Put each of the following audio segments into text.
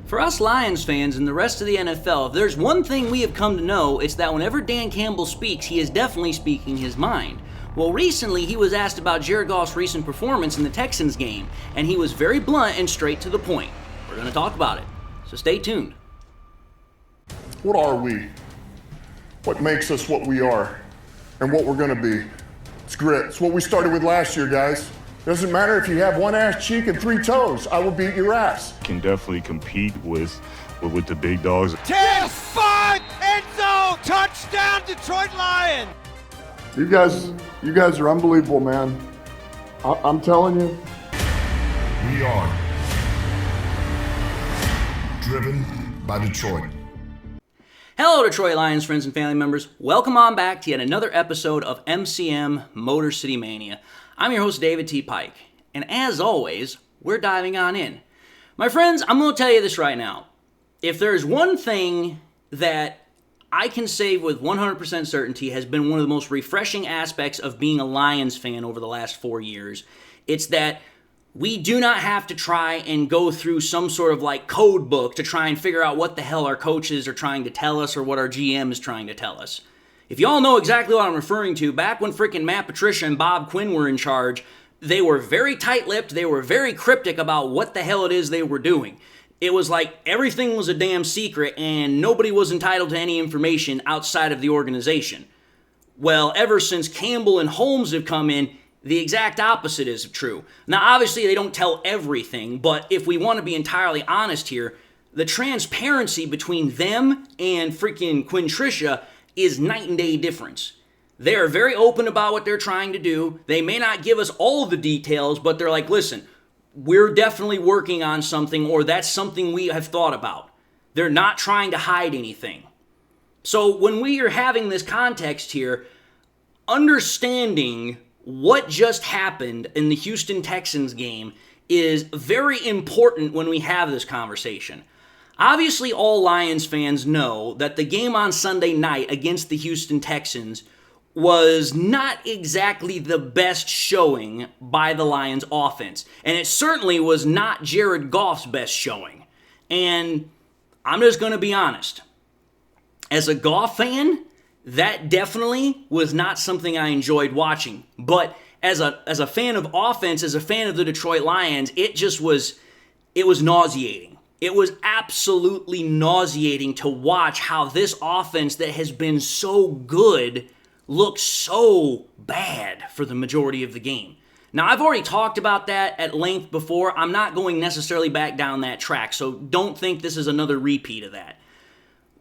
For us Lions fans and the rest of the NFL, if there's one thing we have come to know, it's that whenever Dan Campbell speaks, he is definitely speaking his mind. Well, recently he was asked about Jared Goff's recent performance in the Texans game, and he was very blunt and straight to the point. We're going to talk about it, so stay tuned. What are we? What makes us what we are and what we're going to be? It's grit. It's what we started with last year, guys. Doesn't matter if you have one ass cheek and three toes. I will beat your ass. Can definitely compete with the big dogs. 10-5 end zone touchdown Detroit Lions. You guys are unbelievable, man. I'm telling you. We are driven by Detroit. Hello, Detroit Lions friends and family members. Welcome on back to yet another episode of MCM Motor City Mania. I'm your host, David T. Pike, and as always, we're diving on in. My friends, I'm going to tell you this right now. If there's one thing that I can say with 100% certainty has been one of the most refreshing aspects of being a Lions fan over the last 4 years, it's that we do not have to try and go through some sort of like code book to try and figure out what the hell our coaches are trying to tell us or what our GM is trying to tell us. If y'all know exactly what I'm referring to, back when freaking Matt Patricia and Bob Quinn were in charge, they were very tight-lipped, they were very cryptic about what the hell it is they were doing. It was like everything was a damn secret and nobody was entitled to any information outside of the organization. Well, ever since Campbell and Holmes have come in, the exact opposite is true. Now, obviously, they don't tell everything, but if we want to be entirely honest here, the transparency between them and freaking Quinn Tricia is night and day difference. They are very open about what they're trying to do. They may not give us all the details, but they're like, listen, we're definitely working on something, or that's something we have thought about. They're not trying to hide anything. So when we are having this context here, understanding what just happened in the Houston Texans game is very important when we have this conversation. Obviously, all Lions fans know that the game on Sunday night against the Houston Texans was not exactly the best showing by the Lions offense. And it certainly was not Jared Goff's best showing. And I'm just going to be honest. As a Goff fan, that definitely was not something I enjoyed watching. But as a fan of offense, as a fan of the Detroit Lions, it was nauseating. It was absolutely nauseating to watch how this offense that has been so good looked so bad for the majority of the game. Now, I've already talked about that at length before. I'm not going necessarily back down that track, so don't think this is another repeat of that.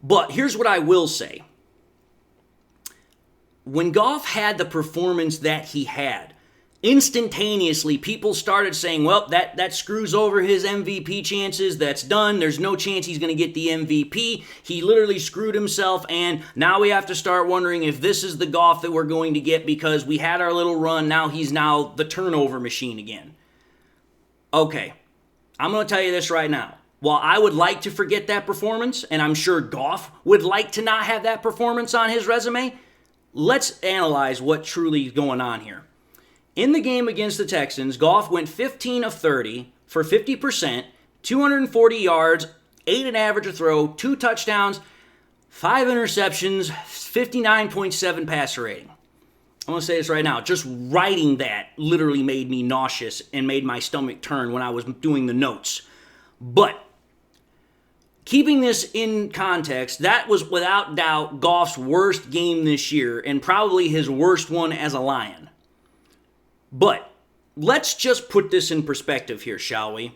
But here's what I will say. When Goff had the performance that he had, instantaneously people started saying, well, that screws over his MVP chances. That's done. There's no chance he's going to get the MVP. He literally screwed himself, and now we have to start wondering if this is the Goff that we're going to get because we had our little run. Now he's the turnover machine again. Okay, I'm going to tell you this right now. While I would like to forget that performance, and I'm sure Goff would like to not have that performance on his resume, let's analyze what truly is going on here. In the game against the Texans, Goff went 15 of 30 for 50%, 240 yards, 8 an average a throw, 2 touchdowns, 5 interceptions, 59.7 passer rating. I'm going to say this right now. Just writing that literally made me nauseous and made my stomach turn when I was doing the notes. But keeping this in context, that was without doubt Goff's worst game this year and probably his worst one as a Lion. But let's just put this in perspective here, shall we?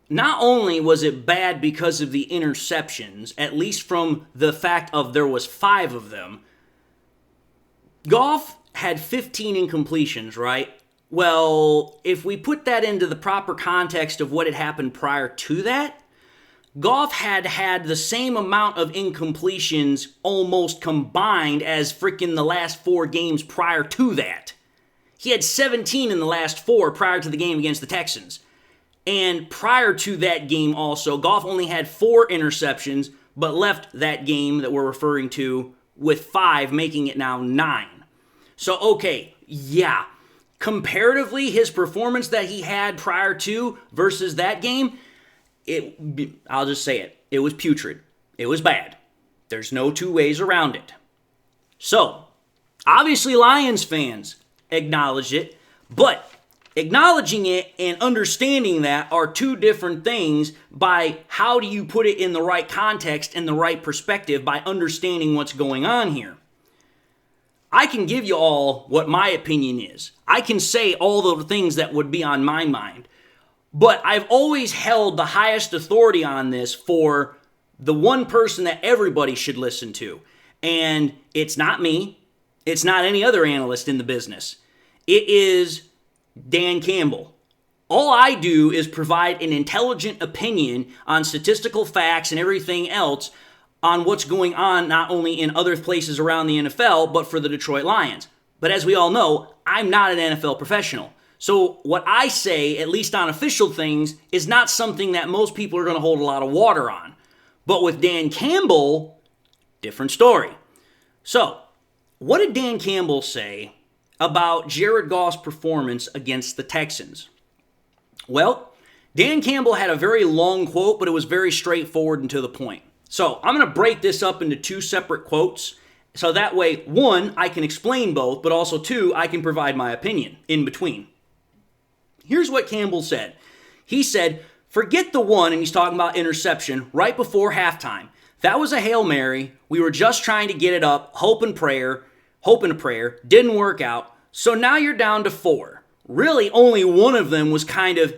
Not only was it bad because of the interceptions, at least from the fact of there was 5 of them, Goff had 15 incompletions, right? Well, if we put that into the proper context of what had happened prior to that, Goff had the same amount of incompletions almost combined as freaking the last 4 games prior to that. He had 17 in the last 4 prior to the game against the Texans. And prior to that game also, Goff only had 4 interceptions, but left that game that we're referring to with 5, making it now 9. So, okay, yeah. Comparatively, his performance that he had prior to versus that game, I'll just say it. It was putrid. It was bad. There's no two ways around it. So, obviously Lions fans acknowledged it, but acknowledging it and understanding that are two different things by how do you put it in the right context and the right perspective by understanding what's going on here. I can give you all what my opinion is. I can say all the things that would be on my mind. But I've always held the highest authority on this for the one person that everybody should listen to. And it's not me. It's not any other analyst in the business. It is Dan Campbell. All I do is provide an intelligent opinion on statistical facts and everything else on what's going on not only in other places around the NFL, but for the Detroit Lions. But as we all know, I'm not an NFL professional. So what I say, at least on official things, is not something that most people are going to hold a lot of water on. But with Dan Campbell, different story. So, what did Dan Campbell say about Jared Goff's performance against the Texans? Well, Dan Campbell had a very long quote, but it was very straightforward and to the point. So I'm going to break this up into two separate quotes. So that way, one, I can explain both, but also two, I can provide my opinion in between. Here's what Campbell said. He said, forget the one, and he's talking about interception, right before halftime. That was a Hail Mary. We were just trying to get it up, hoping a prayer. Didn't work out. So now you're down to 4. Really, only one of them was kind of,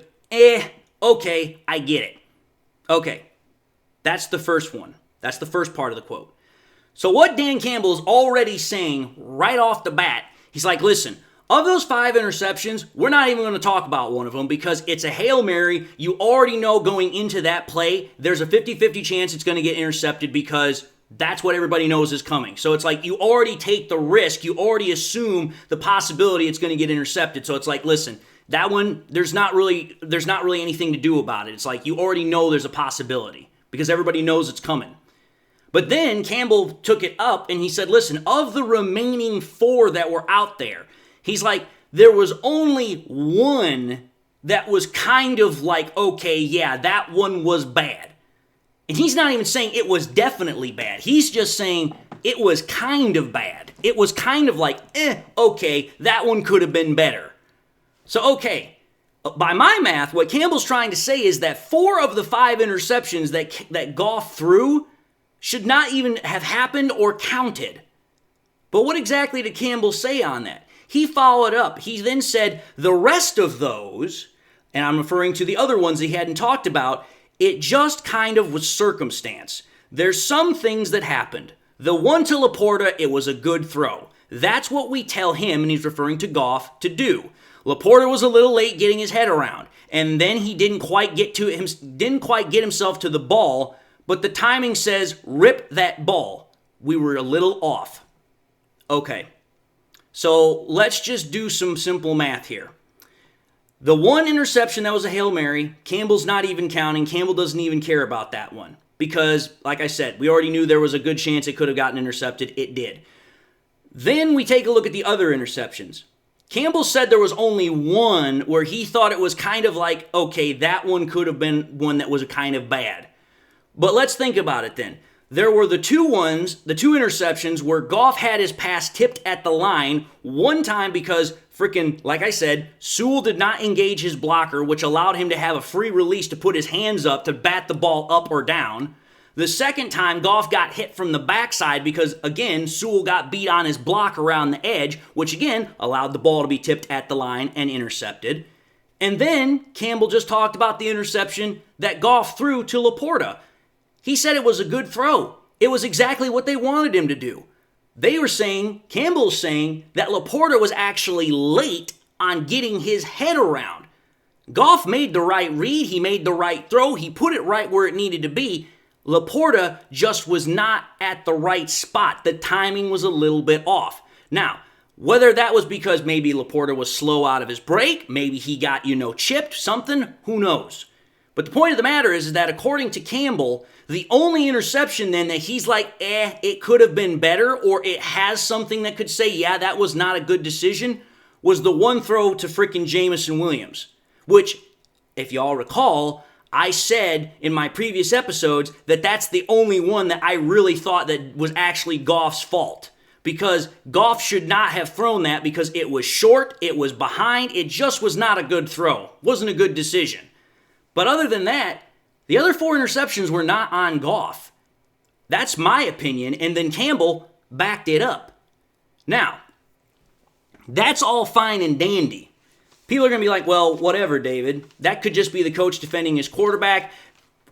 okay, I get it. Okay. That's the first one. That's the first part of the quote. So what Dan Campbell is already saying right off the bat, he's like, listen, of those 5 interceptions, we're not even going to talk about one of them because it's a Hail Mary. You already know going into that play, there's a 50-50 chance it's going to get intercepted because that's what everybody knows is coming. So it's like you already take the risk. You already assume the possibility it's going to get intercepted. So it's like, listen, that one, there's not really anything to do about it. It's like you already know there's a possibility, because everybody knows it's coming. But then Campbell took it up and he said, listen, of the remaining 4 that were out there, he's like, there was only one that was kind of like, okay, yeah, that one was bad. And he's not even saying it was definitely bad. He's just saying it was kind of bad. It was kind of like, okay, that one could have been better. So, okay. By my math, what Campbell's trying to say is that 4 of the 5 interceptions that Goff threw should not even have happened or counted. But what exactly did Campbell say on that? He followed up. He then said the rest of those, and I'm referring to the other ones he hadn't talked about, it just kind of was circumstance. There's some things that happened. The one to Laporta, it was a good throw. That's what we tell him, and he's referring to Goff, to do. Laporta was a little late getting his head around, and then he didn't quite get himself to the ball, but the timing says rip that ball. We were a little off. Okay, so let's just do some simple math here. The one interception that was a Hail Mary, Campbell's not even counting. Campbell doesn't even care about that one because, like I said, we already knew there was a good chance it could have gotten intercepted. It did. Then we take a look at the other interceptions. Campbell said there was only one where he thought it was kind of like, okay, that one could have been one that was kind of bad. But let's think about it then. There were the two interceptions where Goff had his pass tipped at the line one time because like I said, Sewell did not engage his blocker, which allowed him to have a free release to put his hands up to bat the ball up or down. The second time, Goff got hit from the backside because, again, Sewell got beat on his block around the edge, which, again, allowed the ball to be tipped at the line and intercepted. And then Campbell just talked about the interception that Goff threw to Laporta. He said it was a good throw. It was exactly what they wanted him to do. Campbell's saying that Laporta was actually late on getting his head around. Goff made the right read. He made the right throw. He put it right where it needed to be. Laporta just was not at the right spot. The timing was a little bit off. Now, whether that was because maybe Laporta was slow out of his break, maybe he got, chipped, something, who knows? But the point of the matter is that according to Campbell, the only interception then that he's like, it could have been better, or it has something that could say, yeah, that was not a good decision, was the one throw to frickin' Jamison Williams. Which, if y'all recall, I said in my previous episodes that that's the only one that I really thought that was actually Goff's fault. Because Goff should not have thrown that because it was short, it was behind, it just was not a good throw. Wasn't a good decision. But other than that, the other 4 interceptions were not on Goff. That's my opinion, and then Campbell backed it up. Now, that's all fine and dandy. People are going to be like, well, whatever, David. That could just be the coach defending his quarterback.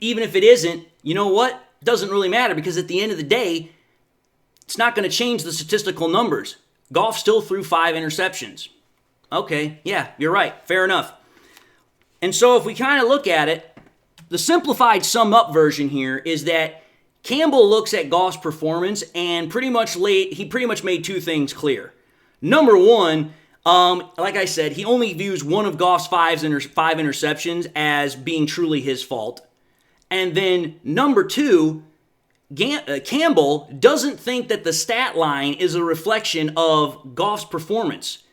Even if it isn't, you know what? It doesn't really matter because at the end of the day, it's not going to change the statistical numbers. Goff still threw 5 interceptions. Okay, yeah, you're right. Fair enough. And so if we kind of look at it, the simplified sum up version here is that Campbell looks at Goff's performance and pretty much made 2 things clear. Number one, like I said, he only views one of Goff's 5 interceptions as being truly his fault. And then number 2, Campbell doesn't think that the stat line is a reflection of Goff's performance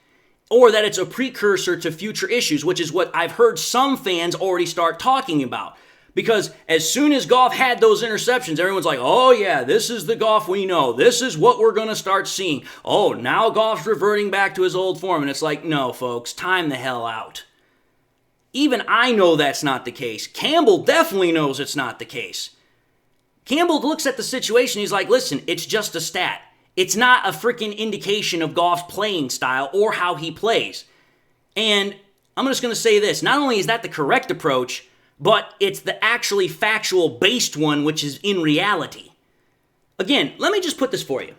or that it's a precursor to future issues, which is what I've heard some fans already start talking about. Because as soon as Goff had those interceptions, everyone's like, oh yeah, this is the Goff we know. This is what we're going to start seeing. Oh, now Goff's reverting back to his old form. And it's like, no, folks, time the hell out. Even I know that's not the case. Campbell definitely knows it's not the case. Campbell looks at the situation, he's like, listen, it's just a stat. It's not a freaking indication of Goff's playing style or how he plays. And I'm just going to say this, not only is that the correct approach, but it's the actually factual based one, which is in reality. Again, let me just put this for you.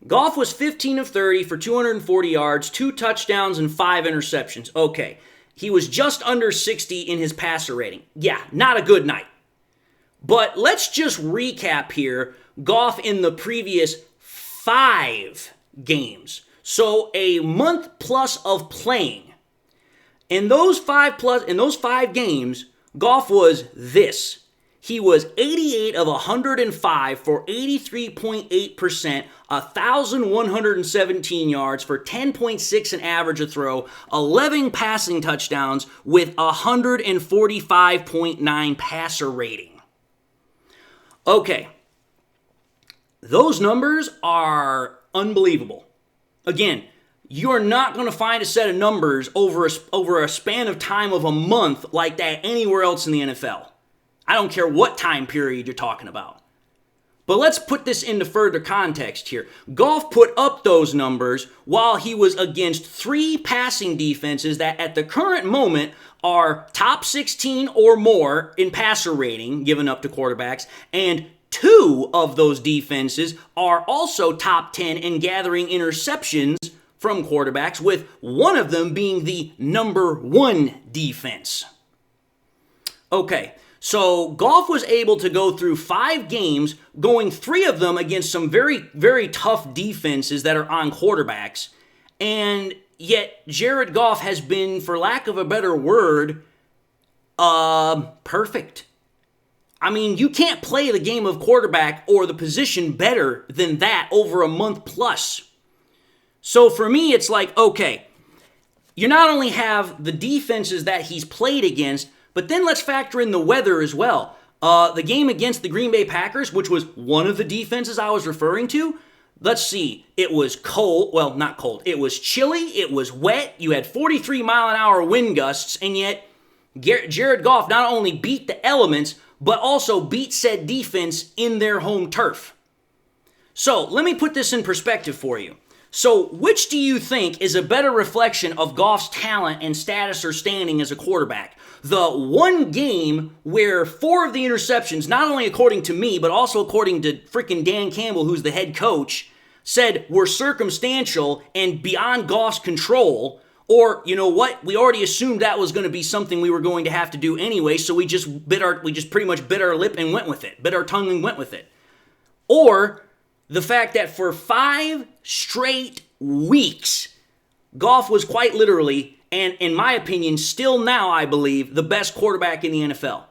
Goff was 15 of 30 for 240 yards, 2 touchdowns, and 5 interceptions. Okay, he was just under 60 in his passer rating. Yeah, not a good night. But let's just recap here Goff in the previous 5 games. So a month plus of playing. In those 5 games, Goff was this. He was 88 of 105 for 83.8%, 1,117 yards for 10.6 an average a throw, 11 passing touchdowns with 145.9 passer rating. Okay, those numbers are unbelievable. Again, you're not going to find a set of numbers over a span of time of a month like that anywhere else in the NFL. I don't care what time period you're talking about. But let's put this into further context here. Goff put up those numbers while he was against 3 passing defenses that at the current moment are top 16 or more in passer rating given up to quarterbacks, and 2 of those defenses are also top 10 in gathering interceptions from quarterbacks, with one of them being the number 1 defense. Okay, so Goff was able to go through 5 games, going 3 of them against some very, very tough defenses that are on quarterbacks, and yet Jared Goff has been, for lack of a better word, perfect. I mean, you can't play the game of quarterback or the position better than that over a month plus. So for me, it's like, okay, you not only have the defenses that he's played against, but then let's factor in the weather as well. The game against the Green Bay Packers, which was one of the defenses I was referring to, let's see, it was cold, well, not cold, it was chilly, it was wet, you had 43-mile-an-hour wind gusts, and yet Jared Goff not only beat the elements, but also beat said defense in their home turf. So let me put this in perspective for you. So which do you think is a better reflection of Goff's talent and status or standing as a quarterback? The one game where 4 of the interceptions, not only according to me, but also according to freaking Dan Campbell, who's the head coach, said were circumstantial and beyond Goff's control, or, you know what, we already assumed that was going to be something we were going to have to do anyway, so we just pretty much bit our lip and went with it, bit our tongue and went with it. Or the fact that for 5 straight weeks, Goff was quite literally, and in my opinion, still now, I believe, the best quarterback in the NFL.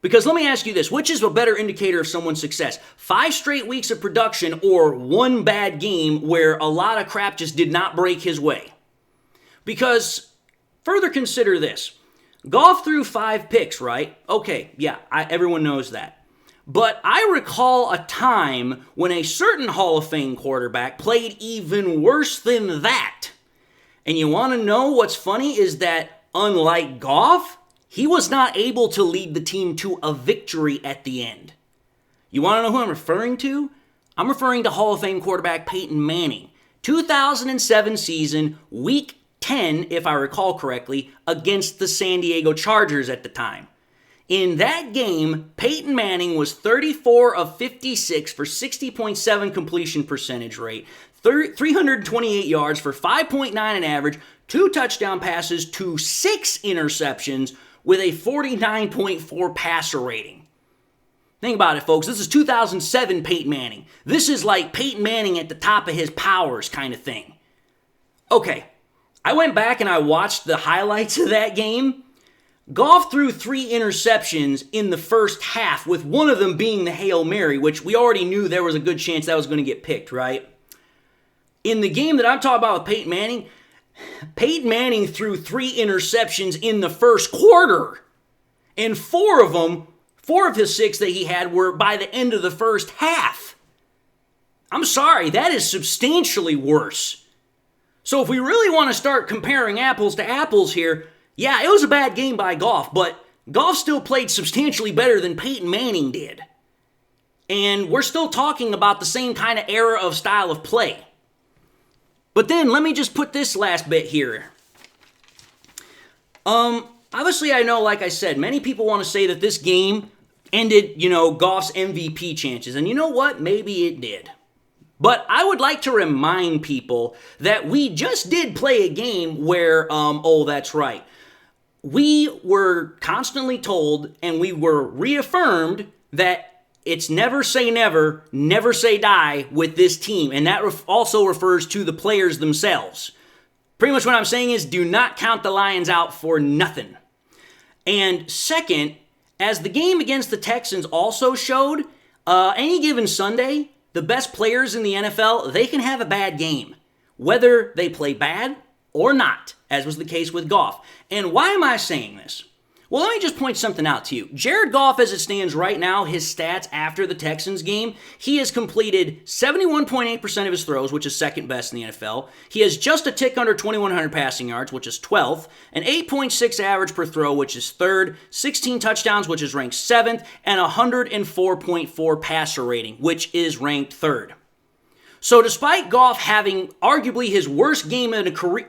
Because let me ask you this, which is a better indicator of someone's success? 5 straight weeks of production or 1 bad game where a lot of crap just did not break his way? Because further consider this. Goff threw 5 picks, right? Okay, yeah, everyone knows that. But I recall a time when a certain Hall of Fame quarterback played even worse than that. And you want to know what's funny is that, unlike Goff, he was not able to lead the team to a victory at the end. You want to know who I'm referring to? I'm referring to Hall of Fame quarterback Peyton Manning. 2007 season, week 10, if I recall correctly, against the San Diego Chargers at the time. In that game, Peyton Manning was 34 of 56 for 60.7 completion percentage rate, 328 yards for 5.9 an average, 2 touchdown passes to 6 interceptions with a 49.4 passer rating. Think about it, folks. This is 2007 Peyton Manning. This is like Peyton Manning at the top of his powers kind of thing. Okay, I went back and I watched the highlights of that game. Goff threw 3 interceptions in the first half, with one of them being the Hail Mary, which we already knew there was a good chance that was going to get picked, right? In the game that I'm talking about with Peyton Manning threw 3 interceptions in the first quarter. And 4 of his 6 that he had were by the end of the first half. I'm sorry, that is substantially worse. So if we really want to start comparing apples to apples here, yeah, it was a bad game by Goff, but Goff still played substantially better than Peyton Manning did. And we're still talking about the same kind of era of style of play. But then let me just put this last bit here. Obviously I know, like I said, many people want to say that this game ended, Goff's MVP chances. And you know what? Maybe it did. But I would like to remind people that we just did play a game where, that's right. We were constantly told and we were reaffirmed that it's never say never, never say die with this team. And that also refers to the players themselves. Pretty much what I'm saying is do not count the Lions out for nothing. And second, as the game against the Texans also showed, any given Sunday, the best players in the NFL, they can have a bad game, whether they play bad or not, as was the case with Goff. And why am I saying this? Well, let me just point something out to you. Jared Goff, as it stands right now, his stats after the Texans game, he has completed 71.8% of his throws, which is second best in the NFL. He has just a tick under 2,100 passing yards, which is 12th, an 8.6 average per throw, which is third, 16 touchdowns, which is ranked 7th, and 104.4 passer rating, which is ranked third. So despite Goff having arguably his worst game in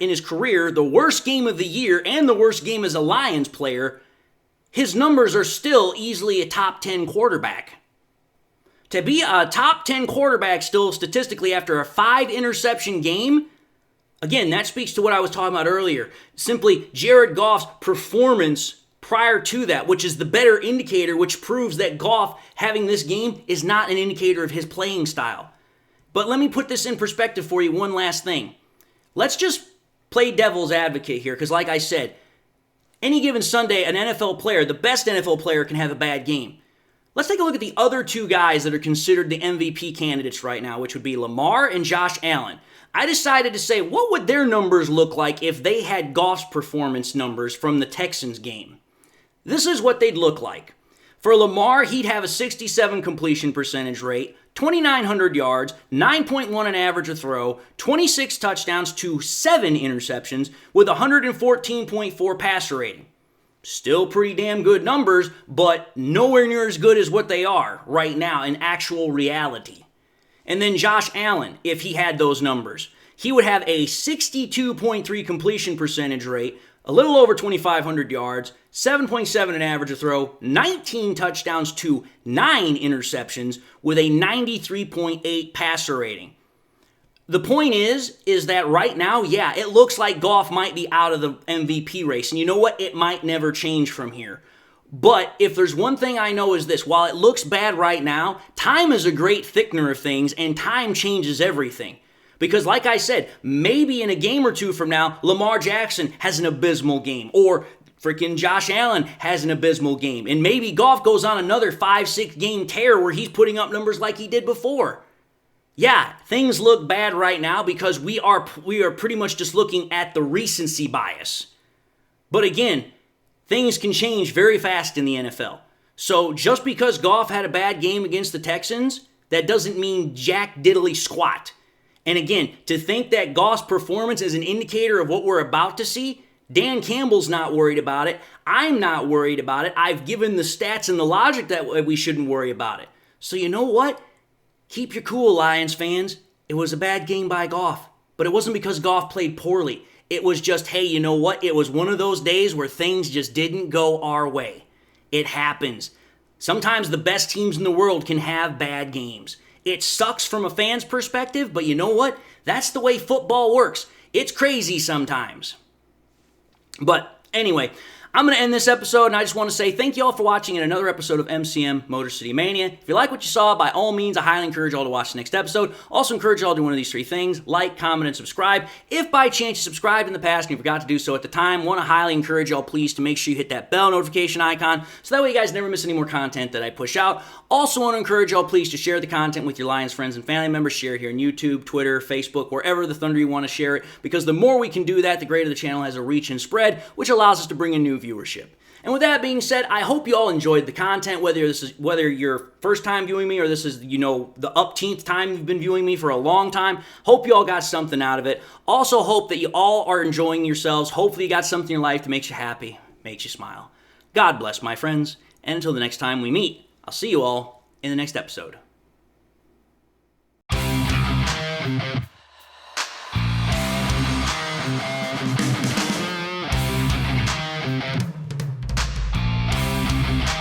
his career, the worst game of the year, and the worst game as a Lions player, his numbers are still easily a top 10 quarterback. To be a top 10 quarterback still statistically after a 5 interception game, again, that speaks to what I was talking about earlier. Simply Jared Goff's performance prior to that, which is the better indicator, which proves that Goff having this game is not an indicator of his playing style. But let me put this in perspective for you, one last thing. Let's just play devil's advocate here, because like I said, any given Sunday, an NFL player, the best NFL player, can have a bad game. Let's take a look at the other 2 guys that are considered the MVP candidates right now, which would be Lamar and Josh Allen. I decided to say, what would their numbers look like if they had Goff's performance numbers from the Texans game? This is what they'd look like. For Lamar, he'd have a 67 completion percentage rate, 2,900 yards, 9.1 an average a throw, 26 touchdowns to 7 interceptions with 114.4 passer rating. Still pretty damn good numbers, but nowhere near as good as what they are right now in actual reality. And then Josh Allen, if he had those numbers, he would have a 62.3 completion percentage rate, a little over 2,500 yards, 7.7 an average a throw, 19 touchdowns to 9 interceptions with a 93.8 passer rating. The point is that right now, yeah, it looks like Goff might be out of the MVP race. And you know what? It might never change from here. But if there's one thing I know is this, while it looks bad right now, time is a great thickener of things, and time changes everything. Because like I said, maybe in a game or 2 from now, Lamar Jackson has an abysmal game, or freaking Josh Allen has an abysmal game, and maybe Goff goes on another 5-6 game tear where he's putting up numbers like he did before. Yeah, things look bad right now because we are pretty much just looking at the recency bias. But again, things can change very fast in the NFL. So just because Goff had a bad game against the Texans, that doesn't mean jack diddly squat. And again, to think that Goff's performance is an indicator of what we're about to see, Dan Campbell's not worried about it. I'm not worried about it. I've given the stats and the logic that we shouldn't worry about it. So you know what? Keep your cool, Lions fans. It was a bad game by Goff. But it wasn't because Goff played poorly. It was just, hey, you know what? It was one of those days where things just didn't go our way. It happens. Sometimes the best teams in the world can have bad games. It sucks from a fan's perspective, but you know what? That's the way football works. It's crazy sometimes. But anyway, I'm going to end this episode, and I just want to say thank you all for watching in another episode of MCM Motor City Mania. If you like what you saw, by all means, I highly encourage you all to watch the next episode. Also encourage you all to do one of these three things: like, comment, and subscribe. If by chance you subscribed in the past and you forgot to do so at the time, want to highly encourage you all, please, to make sure you hit that bell notification icon so that way you guys never miss any more content that I push out. Also want to encourage you all, please, to share the content with your Lions friends and family members. Share it here on YouTube, Twitter, Facebook, wherever the thunder you want to share it, because the more we can do that, the greater the channel has a reach and spread, which allows us to bring in new viewership. And with that being said, I hope you all enjoyed the content, whether you're first time viewing me or this is, the upteenth time you've been viewing me for a long time. Hope you all got something out of it. Also hope that you all are enjoying yourselves. Hopefully you got something in your life that makes you happy, makes you smile. God bless, my friends, and until the next time we meet, I'll see you all in the next episode.